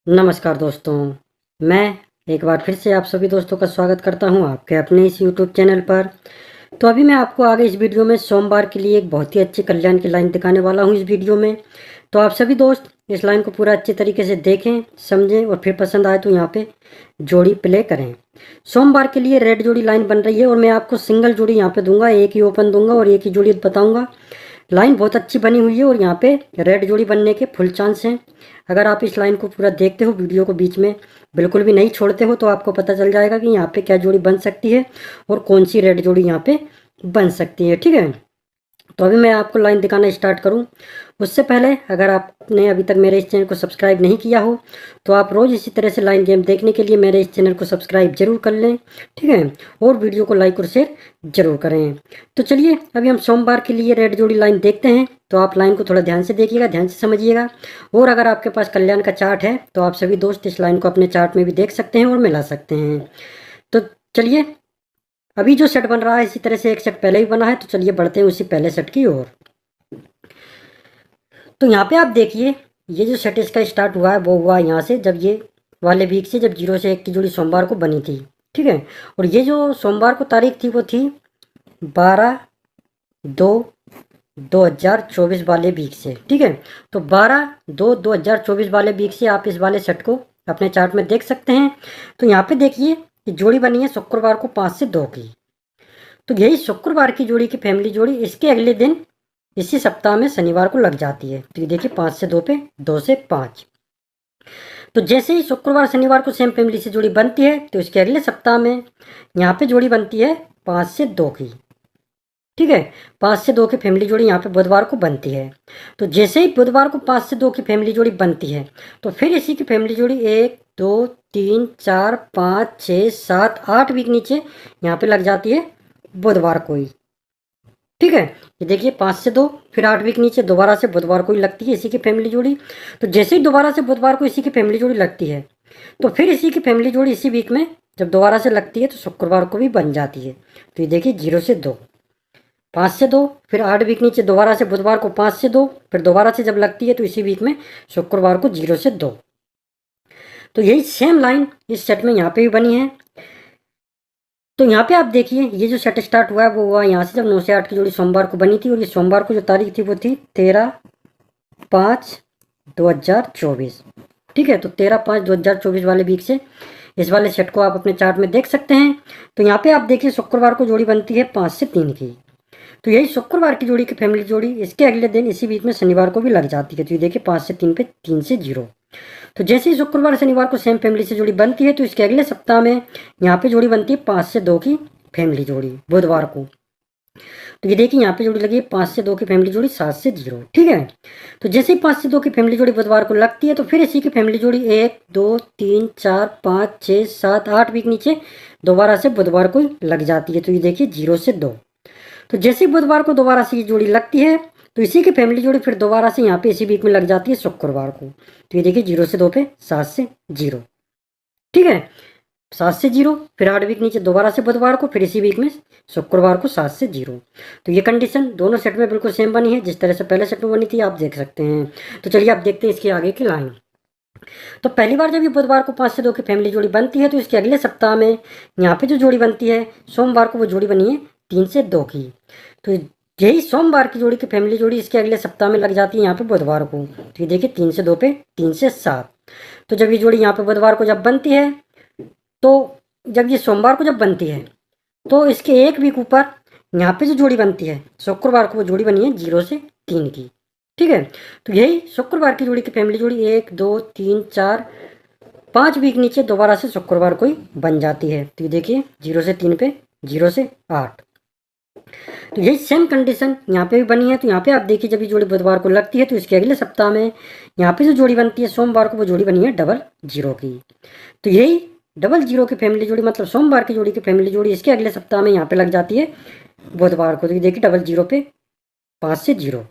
नमस्कार दोस्तों, मैं एक बार फिर से आप सभी दोस्तों का स्वागत करता हूं आपके अपने इस यूट्यूब चैनल पर। तो अभी मैं आपको आगे इस वीडियो में सोमवार के लिए एक बहुत ही अच्छी कल्याण की लाइन दिखाने वाला हूं इस वीडियो में। तो आप सभी दोस्त इस लाइन को पूरा अच्छे तरीके से देखें, समझें और फिर पसंद आए तो यहाँ पे जोड़ी प्ले करें। सोमवार के लिए रेड जोड़ी लाइन बन रही है और मैं आपको सिंगल जोड़ी यहाँ पे दूंगा, एक ही ओपन दूंगा और एक ही जोड़ी बताऊंगा। लाइन बहुत अच्छी बनी हुई है और यहाँ पे रेड जोड़ी बनने के फुल चांस हैं। अगर आप इस लाइन को पूरा देखते हो, वीडियो को बीच में बिल्कुल भी नहीं छोड़ते हो, तो आपको पता चल जाएगा कि यहाँ पे क्या जोड़ी बन सकती है और कौन सी रेड जोड़ी यहाँ पे बन सकती है। ठीक है, तो अभी मैं आपको लाइन दिखाना स्टार्ट करूं उससे पहले अगर आपने अभी तक मेरे इस चैनल को सब्सक्राइब नहीं किया हो तो आप रोज़ इसी तरह से लाइन गेम देखने के लिए मेरे इस चैनल को सब्सक्राइब जरूर कर लें। ठीक है, और वीडियो को लाइक और शेयर जरूर करें। तो चलिए अभी हम सोमवार के लिए रेड जोड़ी लाइन देखते हैं। तो आप लाइन को थोड़ा ध्यान से देखिएगा, ध्यान से समझिएगा। और अगर आपके पास कल्याण का चार्ट है तो आप सभी दोस्त इस लाइन को अपने चार्ट में भी देख सकते हैं और मिला सकते हैं। तो चलिए, अभी जो सेट बन रहा है इसी तरह से एक सेट पहले ही बना है, तो चलिए बढ़ते हैं उसी पहले सेट की ओर। तो यहाँ पे आप देखिए, ये जो सेट इसका स्टार्ट हुआ है वो हुआ यहाँ से, जब ये वाले वीक से, जब 0 से 1 की जोड़ी सोमवार को बनी थी। ठीक है, और ये जो सोमवार को तारीख थी वो थी 12/2/2024 वाले वीक से। ठीक है, तो 12/2/2024 वाले वीक से आप इस वाले सेट को अपने चार्ट में देख सकते हैं। तो यहाँ पे देखिए कि जोड़ी बनी है शुक्रवार को 5 से 2 की। तो यही शुक्रवार की जोड़ी की फैमिली जोड़ी इसके अगले दिन इसी सप्ताह में शनिवार को लग जाती है। तो ये देखिए 5 से 2 पे 2 से 5। तो जैसे ही शुक्रवार शनिवार को सेम फैमिली से जोड़ी बनती है तो इसके अगले सप्ताह में यहाँ पे जोड़ी बनती है 5 से 2 की। ठीक है, 5 से 2 की फैमिली जोड़ी यहाँ पे बुधवार को बनती है। तो जैसे ही बुधवार को 5 से 2 की फैमिली जोड़ी बनती है तो फिर इसी की फैमिली जोड़ी 1 2 3 4 5 6 7 8 वीक नीचे यहाँ पे लग जाती है बुधवार को ही। ठीक है, ये देखिए 5 से 2 फिर 8 वीक नीचे दोबारा से बुधवार को ही लगती है इसी की फैमिली जोड़ी। तो जैसे ही दोबारा से बुधवार को इसी की फैमिली जोड़ी लगती है तो फिर इसी की फैमिली जोड़ी इसी वीक में जब दोबारा से लगती है तो शुक्रवार को भी बन जाती है। तो ये देखिए 0 से 2, 5 से 2, फिर 8 वीक नीचे दोबारा से बुधवार को 5 से 2, फिर दोबारा से जब लगती है तो इसी वीक में शुक्रवार को 0 से 2। तो यही सेम लाइन इस सेट में यहाँ पे भी बनी है। तो यहाँ पे आप देखिए, ये जो सेट स्टार्ट हुआ है वो हुआ यहाँ से, जब 9 से 8 की जोड़ी सोमवार को बनी थी और ये सोमवार को जो तारीख थी वो थी 13/5/2024। ठीक है, तो 13/5/2024 वाले वीक से इस वाले सेट को आप अपने चार्ट में देख सकते हैं। तो यहाँ पे आप देखिए शुक्रवार को जोड़ी बनती है 5 से 3 की। तो यही शुक्रवार की जोड़ी की फैमिली जोड़ी इसके अगले दिन इसी वीक में शनिवार को भी लग जाती है। तो ये देखिए 5 से 3 पे 3 से 0। तो जैसे ही शुक्रवार शनिवार को सेम फैमिली से जोड़ी बनती है तो इसके अगले सप्ताह में यहाँ पे जोड़ी बनती है 5 से 2 की फैमिली जोड़ी बुधवार को। तो ये देखिए यहाँ पे जोड़ी लगी है 5 से 2 की फैमिली जोड़ी 7 से 0। ठीक है, तो जैसे ही 5 से 2 की फैमिली जोड़ी बुधवार को लगती है तो फिर इसी की फैमिली जोड़ी 1 2 3 4 5 6 7 8 वीक नीचे दोबारा से बुधवार को लग जाती है। तो ये देखिए 0 से 2। तो जैसे ही बुधवार को दोबारा से ये जोड़ी लगती है तो इसी की फैमिली जोड़ी फिर दोबारा से यहाँ पे इसी वीक में लग जाती है शुक्रवार को। तो ये देखिए 0 से 2 पे 7 से 0। ठीक है, 7 से 0, फिर 8 वीक नीचे दोबारा से बुधवार को, फिर इसी वीक में शुक्रवार को 7 से 0। तो ये कंडीशन दोनों सेट में बिल्कुल सेम बनी है जिस तरह से पहले सेट में बनी थी, आप देख सकते हैं। तो चलिए आप देखते हैं इसके आगे की लाइन। तो पहली बार जब ये बुधवार को 5 से 2 की फैमिली जोड़ी बनती है तो इसके अगले सप्ताह में यहाँ पे जो जोड़ी बनती है सोमवार को वो जोड़ी बनी है 3 से 2 की। तो यही सोमवार की जोड़ी की फैमिली जोड़ी इसके अगले सप्ताह में लग जाती है यहाँ पे बुधवार को। तो ये देखिए 3 से 2 पे 3 से 7। तो जब ये जोड़ी यहाँ पे बुधवार को जब बनती है तो जब ये सोमवार को जब बनती है तो इसके एक वीक ऊपर यहाँ पे जो जोड़ी बनती है शुक्रवार को वो जोड़ी बनी है 0 से 3 की। ठीक है, तो यही शुक्रवार की जोड़ी की फैमिली जोड़ी 1 2 3 4 5 वीक नीचे दोबारा से शुक्रवार को ही बन जाती है। तो ये देखिए 0 से 3 पे 0 से 8। तो यही सेम कंडीशन यहाँ पे भी बनी है। तो यहाँ पे आप देखिए जब ये जोड़ी बुधवार को लगती है तो इसके अगले सप्ताह में यहाँ पे जो जोड़ी बनती है सोमवार को वो जोड़ी बनी है 00 की। तो यही 00 की फैमिली जोड़ी मतलब सोमवार की जोड़ी की फैमिली जोड़ी इसके अगले सप्ताह में यहाँ पे लग जाती है बुधवार को। तो ये देखिए 00 पे 5 से 0।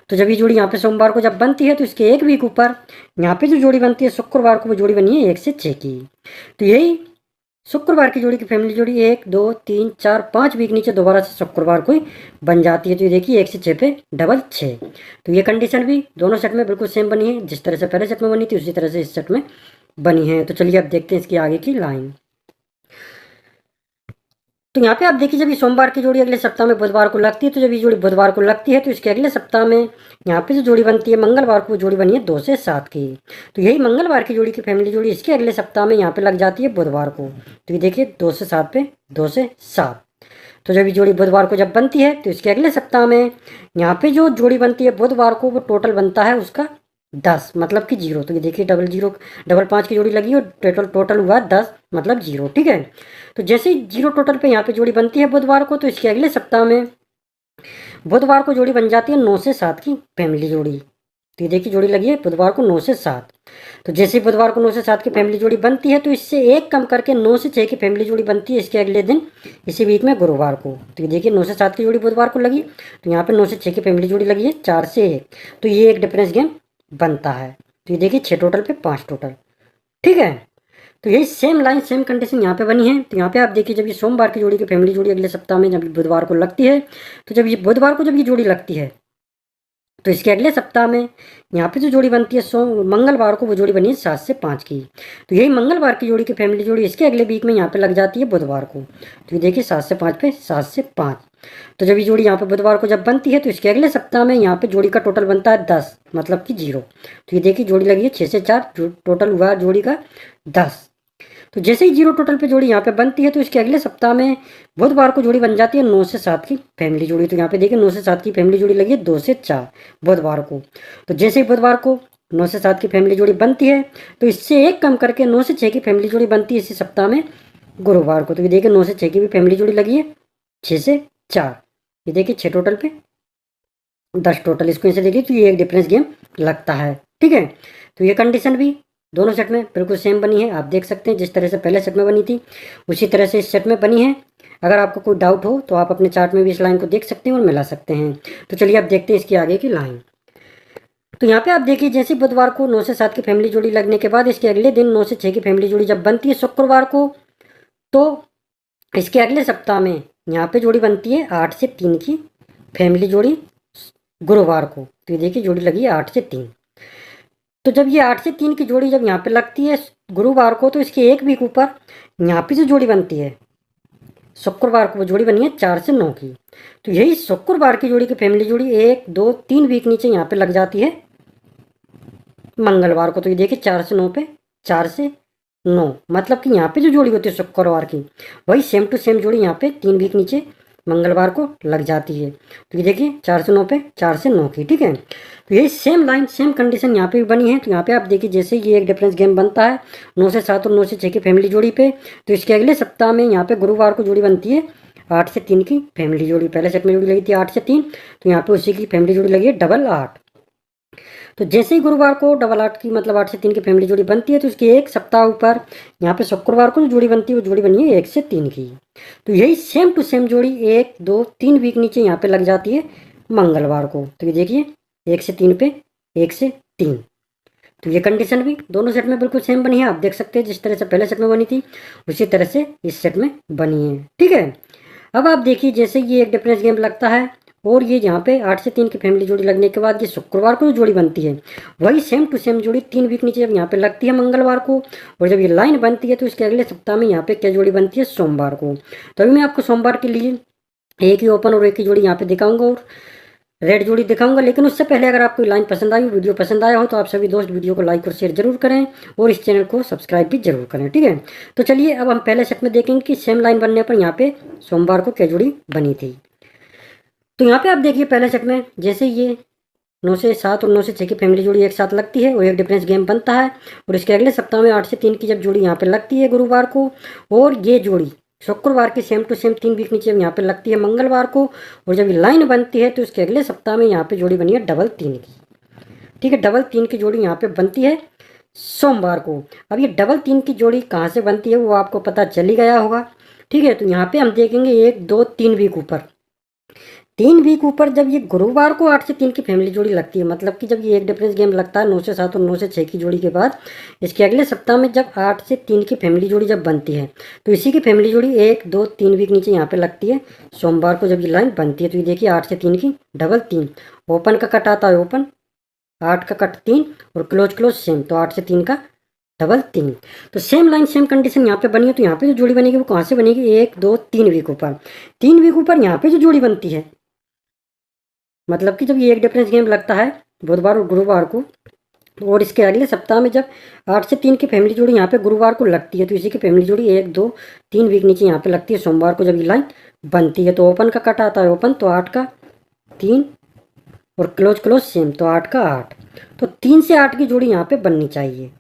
तो जब ये जोड़ी यहाँ पे सोमवार को जब बनती है तो इसके एक वीक ऊपर यहाँ पे जो जोड़ी बनती है शुक्रवार को वो जोड़ी बनी है 1 से 6 की। तो यही शुक्रवार की जोड़ी की फैमिली जोड़ी 1 2 3 4 5 वीक नीचे दोबारा से शुक्रवार को ही बन जाती है। तो ये देखिए 1 से 6 पे 6। तो ये कंडीशन भी दोनों सेट में बिल्कुल सेम बनी है, जिस तरह से पहले सेट में बनी थी उसी तरह से इस सेट में बनी है। तो चलिए अब देखते हैं इसकी आगे की लाइन। तो यहाँ पे आप देखिए, जब ये सोमवार की जोड़ी अगले सप्ताह में बुधवार को लगती है, तो जब ये जोड़ी बुधवार को लगती है तो इसके अगले सप्ताह में यहाँ पे जो जोड़ी बनती है मंगलवार को, वो जोड़ी बनी है 2 से 7 की। तो यही मंगलवार की जोड़ी की फैमिली जोड़ी इसके अगले सप्ताह में यहाँ पे लग जाती है बुधवार को। तो ये देखिए 2 से 7 पे 2 से 7। तो जब ये जोड़ी बुधवार को जब बनती है तो इसके अगले सप्ताह में यहाँ पे जो जोड़ी बनती है बुधवार को, वो टोटल बनता है उसका 10, मतलब कि 0। तो ये देखिए डबल 5 की जोड़ी लगी और टोटल हुआ 10, मतलब 0। ठीक है। तो जैसे ही 0 टोटल पे यहाँ पे जोड़ी बनती है बुधवार को, तो इसके अगले सप्ताह में बुधवार को जोड़ी बन जाती है 9 से 7 की फैमिली जोड़ी। तो ये देखिए जोड़ी लगी है बुधवार को 9 से 7। तो जैसे ही बुधवार को 9 से 7 की फैमिली जोड़ी बनती है, तो इससे एक कम करके 9 से 6 की फैमिली जोड़ी बनती है इसके अगले दिन, इसी वीक में गुरुवार को। तो ये देखिए 9 से 7 की जोड़ी बुधवार को लगी, तो यहाँ पे 9 से 6 की फैमिली जोड़ी लगी है 4 से 1। तो ये एक डिफरेंस गेम बनता है। तो ये देखिए 6 टोटल पे 5 टोटल। ठीक है। तो यही सेम लाइन सेम कंडीशन यहाँ पे बनी है। तो यहाँ पे आप देखिए, जब ये सोमवार की जोड़ी की फैमिली जोड़ी अगले सप्ताह में जब बुधवार को लगती है, तो जब ये बुधवार को जब ये जोड़ी लगती है, तो इसके अगले सप्ताह में यहाँ पे जो जोड़ी बनती है मंगलवार को, वो जोड़ी बनी है 7 से 5 की। तो यही मंगलवार की जोड़ी की फैमिली जोड़ी इसके अगले वीक में यहाँ पे लग जाती है बुधवार को। तो ये देखिए 7 से 5 पे 7 से 5। तो जब ये जोड़ी यहाँ पे बुधवार को जब बनती है, तो इसके अगले सप्ताह में यहाँ पे जोड़ी का टोटल बनता है 10, मतलब कि 0। तो ये देखिए जोड़ी लगी है 6 से 4, टोटल हुआ जोड़ी का 10। तो जैसे ही 0 टोटल पे जोड़ी यहाँ पे बनती है, तो इसके अगले सप्ताह में बुधवार को जोड़ी बन जाती है 9 से 7 की फैमिली जोड़ी। तो यहाँ पे देखिए 9 से 7 की फैमिली जोड़ी लगी है 2 से 4 बुधवार को। तो जैसे ही बुधवार को 9 से 7 की फैमिली जोड़ी बनती है, तो इससे एक कम करके 9 से 6 की फैमिली जोड़ी बनती है इसी सप्ताह में गुरुवार को। तो ये देखिए 9 से 6 की भी फैमिली जोड़ी लगी है 6 से 4। ये देखिए 6 टोटल पे 10 टोटल। इसको ऐसे देखिए तो ये एक डिफरेंस गेम लगता है। ठीक है। तो ये कंडीशन भी दोनों सेट में बिल्कुल सेम बनी है। आप देख सकते हैं जिस तरह से पहले सेट में बनी थी, उसी तरह से इस सेट में बनी है। अगर आपको कोई डाउट हो तो आप अपने चार्ट में भी इस लाइन को देख सकते हैं और मिला सकते हैं। तो चलिए अब देखते हैं इसकी आगे की लाइन। तो यहाँ पे आप देखिए, जैसे बुधवार को 9 से 7 की फैमिली जोड़ी लगने के बाद इसके अगले दिन 9 से 6 की फैमिली जोड़ी जब बनती है शुक्रवार को, तो इसके अगले सप्ताह में यहाँ पे जोड़ी बनती है 8 से 3 की फैमिली जोड़ी गुरुवार को। तो ये देखिए जोड़ी लगी है 8 से 3। तो जब ये 8 से 3 की जोड़ी जब यहाँ पे लगती है गुरुवार को, तो इसके एक वीक ऊपर यहाँ पे जो जोड़ी बनती है शुक्रवार को, वो जोड़ी बनी है 4 से 9 की। तो यही शुक्रवार की जोड़ी की फैमिली जोड़ी 1 2 3 वीक नीचे यहाँ पे लग जाती है मंगलवार को। तो ये देखिए 4 से 9 पे 4 से 9, मतलब कि यहाँ पे जो जोड़ी होती है शुक्रवार की, वही सेम टू सेम जोड़ी यहाँ पे 3 वीक नीचे मंगलवार को लग जाती है। तो ये देखिए 4 से 9 पे 4 से 9 की। ठीक है। तो यही सेम लाइन सेम कंडीशन यहाँ पे भी बनी है। तो यहाँ पे आप देखिए, जैसे ये एक डिफरेंस गेम बनता है 9 से 7 और 9 से 6 की फैमिली जोड़ी पे, तो इसके अगले सप्ताह में यहाँ पे गुरुवार को जोड़ी बनती है 8 से 3 की फैमिली जोड़ी। पहले सेट में जोड़ी लगी थी 8 से 3, तो यहाँ पे उसी की फैमिली जोड़ी लगी है डबल 8। तो जैसे ही गुरुवार को डबल 8 की, मतलब 8 से 3 की फैमिली जोड़ी बनती है, तो इसके एक सप्ताह ऊपर यहाँ पे शुक्रवार को जो जोड़ी बनती है, वो जोड़ी बनी है 1 से 3 की। तो यही सेम टू सेम जोड़ी 1 2 3 वीक नीचे यहाँ पे लग जाती है मंगलवार को। तो ये देखिए 1 से 3 पे 1 से 3। तो ये कंडीशन भी दोनों सेट में बिल्कुल सेम बनी है। आप देख सकते हैं जिस तरह से पहले सेट में बनी थी, उसी तरह से इस सेट में बनी है। ठीक है। अब आप देखिए, जैसे ये एक डिफरेंस गेम लगता है, और ये यहाँ पे 8 से 3 की फैमिली जोड़ी लगने के बाद ये शुक्रवार को जो जोड़ी बनती है, वही सेम टू सेम जोड़ी 3 वीक नीचे जब यहाँ पे लगती है मंगलवार को, और जब ये लाइन बनती है, तो इसके अगले सप्ताह में यहाँ पे क्या जोड़ी बनती है सोमवार को। तो अभी मैं आपको सोमवार के लिए एक ही ओपन और एक ही जोड़ी यहाँ पे दिखाऊंगा और रेड जोड़ी दिखाऊंगा। लेकिन उससे पहले अगर आपको लाइन पसंद आई, वीडियो पसंद आया हो, तो आप सभी दोस्त वीडियो को लाइक और शेयर जरूर करें और इस चैनल को सब्सक्राइब भी जरूर करें। ठीक है। तो चलिए अब हम पहले सेट में देखेंगे कि सेम लाइन बनने पर यहाँ पे सोमवार को क्या जोड़ी बनी थी। तो यहाँ पे आप देखिए पहले सेट में जैसे ये 9 से 7 और 9 से 6 की फैमिली जोड़ी एक साथ लगती है, और एक डिफरेंस गेम बनता है, और इसके अगले सप्ताह में 8 से 3 की जब जोड़ी यहाँ पे लगती है गुरुवार को, और ये जोड़ी शुक्रवार की सेम टू सेम 3 वीक नीचे यहाँ पे लगती है मंगलवार को, और जब ये लाइन बनती है, तो इसके अगले सप्ताह में यहाँ पे जोड़ी बनी है डबल 3 की। ठीक है। डबल 3 की जोड़ी यहाँ पे बनती है सोमवार को। अब ये डबल 3 की जोड़ी कहाँ से बनती है वो आपको पता चल ही गया होगा। ठीक है। तो यहाँ पे हम देखेंगे 1 2 3 वीक ऊपर, 3 वीक ऊपर जब ये गुरुवार को 8 से 3 की फैमिली जोड़ी लगती है, मतलब कि जब ये एक डिफरेंस गेम लगता है 9 से 7 और 9 से 6 की जोड़ी के बाद, इसके अगले सप्ताह में जब 8 से 3 की फैमिली जोड़ी जब बनती है, तो इसी की फैमिली जोड़ी 1 2 3 वीक नीचे यहाँ पे लगती है सोमवार को जब ये लाइन बनती है। तो ये देखिए 8 से 3 की डबल 3, ओपन का कट आता है ओपन, 8 का कट 3 और क्लोज क्लोज सेम, तो 8 से 3 का डबल 3। तो सेम लाइन सेम कंडीशन यहाँ पे बनी है, तो यहाँ पे जो जोड़ी बनेगी वो कहाँ से बनेगी, 1 2 3 वीक ऊपर। 3 वीक ऊपर यहाँ पे जो जोड़ी बनती है, मतलब कि जब ये एक डिफरेंस गेम लगता है बुधवार और गुरुवार को, और इसके अगले सप्ताह में जब 8 से 3 की फैमिली जोड़ी यहाँ पे गुरुवार को लगती है, तो इसी की फैमिली जोड़ी 1 2 3 वीक नीचे यहाँ पे लगती है सोमवार को जब ये लाइन बनती है। तो ओपन का कट आता है ओपन, तो 8 का 3 और क्लोज क्लोज सेम, तो 8 का 8। तो 3 से 8 की जोड़ी यहाँ पे बननी चाहिए,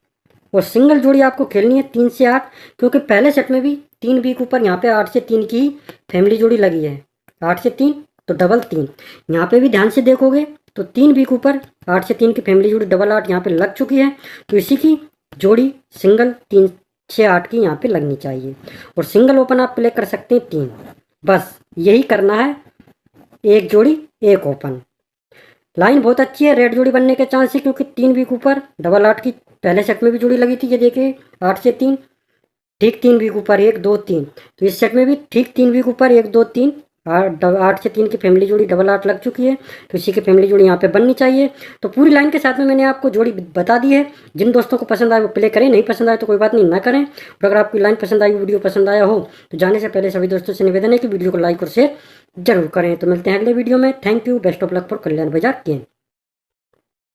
और सिंगल जोड़ी आपको खेलनी है 3 से 8, क्योंकि पहले सेट में भी 3 वीक ऊपर यहाँ पे 8 से 3 की फैमिली जोड़ी लगी है। 8 से 3 तो डबल 3। यहाँ पे भी ध्यान से देखोगे तो 3 वीक ऊपर 8 से 3 की फैमिली जोड़ी डबल 8 यहाँ पे लग चुकी है, तो इसी की जोड़ी सिंगल 3 से 8 की यहाँ पे लगनी चाहिए। और सिंगल ओपन आप प्ले कर सकते हैं 3, बस यही करना है, एक जोड़ी एक ओपन। लाइन बहुत अच्छी है, रेड जोड़ी बनने के चांस है, क्योंकि 3 वीक ऊपर डबल 8 की पहले सेट में भी जोड़ी लगी थी, ये देखिए 8 से 3, ठीक 3 वीक ऊपर 1 2 3। तो इस सेट में भी ठीक 3 वीक ऊपर 1 2 3 8 से 3 की फैमिली जोड़ी डबल 8 लग चुकी है, तो इसी की फैमिली जोड़ी यहाँ पे बननी चाहिए। तो पूरी लाइन के साथ में मैंने आपको जोड़ी बता दी है। जिन दोस्तों को पसंद आए वो प्ले करें, नहीं पसंद आए तो कोई बात नहीं, ना करें। और अगर आपकी लाइन पसंद आई, वीडियो पसंद आया हो, तो जाने से पहले सभी दोस्तों से निवेदन है कि वीडियो को लाइक और शेयर जरूर करें। तो मिलते हैं अगले वीडियो में। Thank you, best of luck for Kalyan Bazar game.